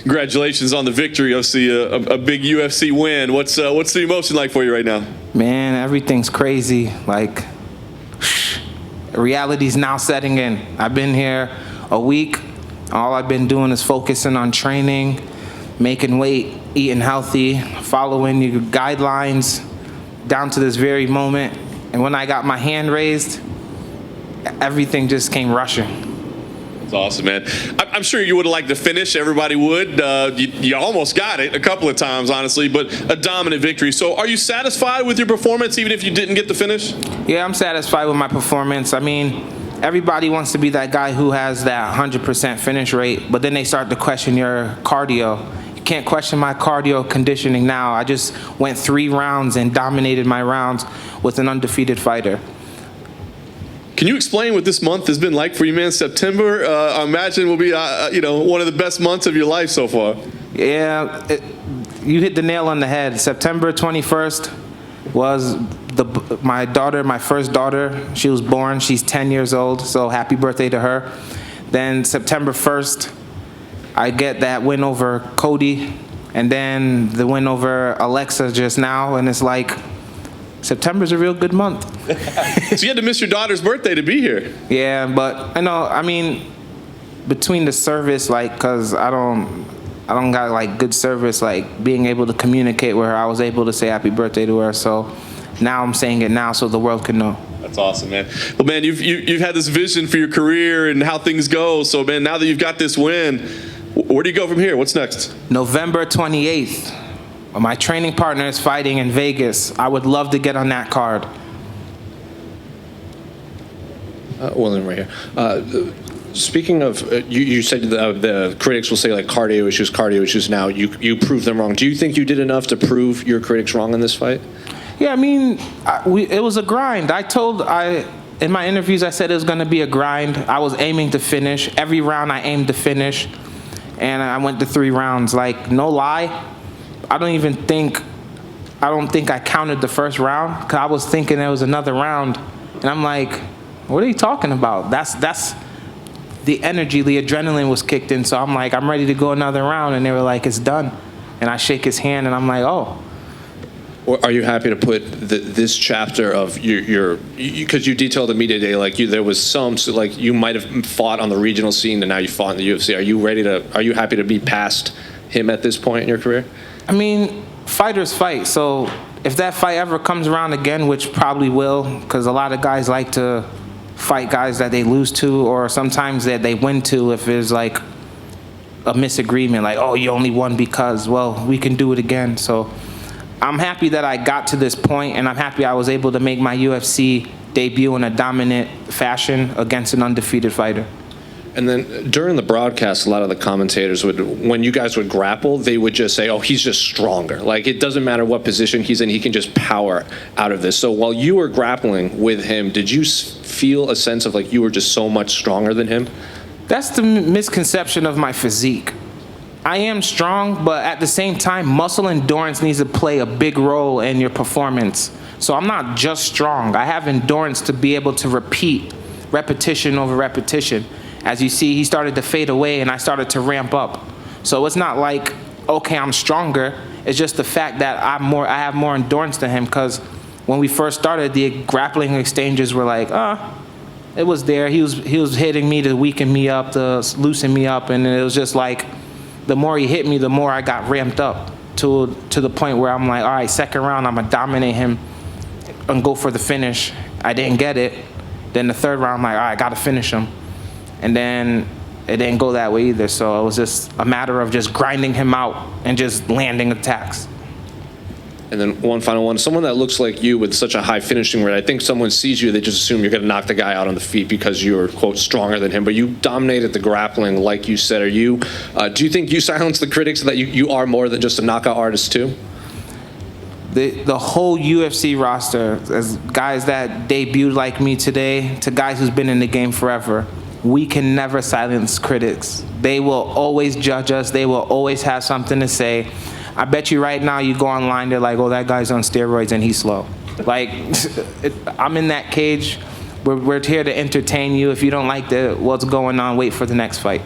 Congratulations on the victory. Obviously, a big UFC win. What's the emotion like for you right now? Man, everything's crazy. Like, reality's now setting in. I've been here a week. All I've been doing is focusing on training, making weight, eating healthy, following your guidelines down to this very moment. And when I got my hand raised, everything just came rushing. That's awesome, man. I'm sure you would have liked to finish. Everybody would. You almost got it a couple of times, honestly, but a dominant victory. So are you satisfied with your performance, even if you didn't get the finish? Yeah, I'm satisfied with my performance. I mean, everybody wants to be that guy who has that 100% finish rate, but then they start to question your cardio. You can't question my cardio conditioning now. I just went 3 rounds and dominated my rounds with an undefeated fighter. Can you explain what this month has been like for you, man? September, I imagine, will be one of the best months of your life so far. Yeah, you hit the nail on the head. September 21st was my first daughter. She was born. She's 10 years old, so happy birthday to her. Then September 1st, I get that win over Cody, and then the win over Aleksa just now, and it's like, September's a real good month. So you had to miss your daughter's birthday to be here. Yeah, but I mean, between the service, like, cause I don't got like good service, like being able to communicate with her, I was able to say happy birthday to her. So now I'm saying it now so the world can know. That's awesome, man. Well, man, you've had this vision for your career and how things go. So, man, now that you've got this win, where do you go from here? What's next? November 28th. My training partner is fighting in Vegas. I would love to get on that card. William right here. Speaking of, you said the critics will say like cardio issues. Now you proved them wrong. Do you think you did enough to prove your critics wrong in this fight? Yeah, I mean, it was a grind. In my interviews, I said it was going to be a grind. I was aiming to finish. Every round I aimed to finish, and I went to 3 rounds. Like, no lie, I don't think I counted the first round because I was thinking there was another round, and I'm like, what are you talking about? That's the energy, the adrenaline was kicked in, so I'm like, I'm ready to go another round, and they were like, it's done. And I shake his hand, and I'm like, oh. Or are you happy to put this chapter of your because you detailed the media day, like there was some, so like you might have fought on the regional scene and now you fought in the UFC. Are you happy to be past him at this point in your career? I mean, fighters fight, so if that fight ever comes around again, which probably will, because a lot of guys like to fight guys that they lose to, or sometimes that they win to if there's like a misagreement, like, oh, you only won because, well, we can do it again. So I'm happy that I got to this point, and I'm happy I was able to make my UFC debut in a dominant fashion against an undefeated fighter. And then during the broadcast, a lot of the commentators when you guys would grapple, they would just say, oh, he's just stronger. Like, it doesn't matter what position he's in, he can just power out of this. So while you were grappling with him, did you feel a sense of like you were just so much stronger than him? That's the misconception of my physique. I am strong, but at the same time, muscle endurance needs to play a big role in your performance. So I'm not just strong. I have endurance to be able to repeat repetition over repetition. As you see, he started to fade away and I started to ramp up. So it's not like, okay, I'm stronger. It's just the fact that I have more endurance than him, because when we first started, the grappling exchanges were like, it was there. He was hitting me to weaken me up, to loosen me up, and it was just like, the more he hit me, the more I got ramped up to the point where I'm like, all right, second round, I'm gonna dominate him and go for the finish. I didn't get it. Then the third round, I'm like, all right, I gotta finish him. And then it didn't go that way either. So it was just a matter of just grinding him out and just landing attacks. And then one final one, someone that looks like you with such a high finishing rate, I think someone sees you, they just assume you're going to knock the guy out on the feet because you're, quote, stronger than him. But you dominated the grappling, like you said. Do you think you silence the critics and that you are more than just a knockout artist too? The whole UFC roster, as guys that debuted like me today to guys who's been in the game forever, we can never silence critics. They will always judge us. They will always have something to say. I bet you right now you go online, they're like, oh, that guy's on steroids and he's slow. Like, I'm in that cage. We're here to entertain you. If you don't like what's going on, wait for the next fight.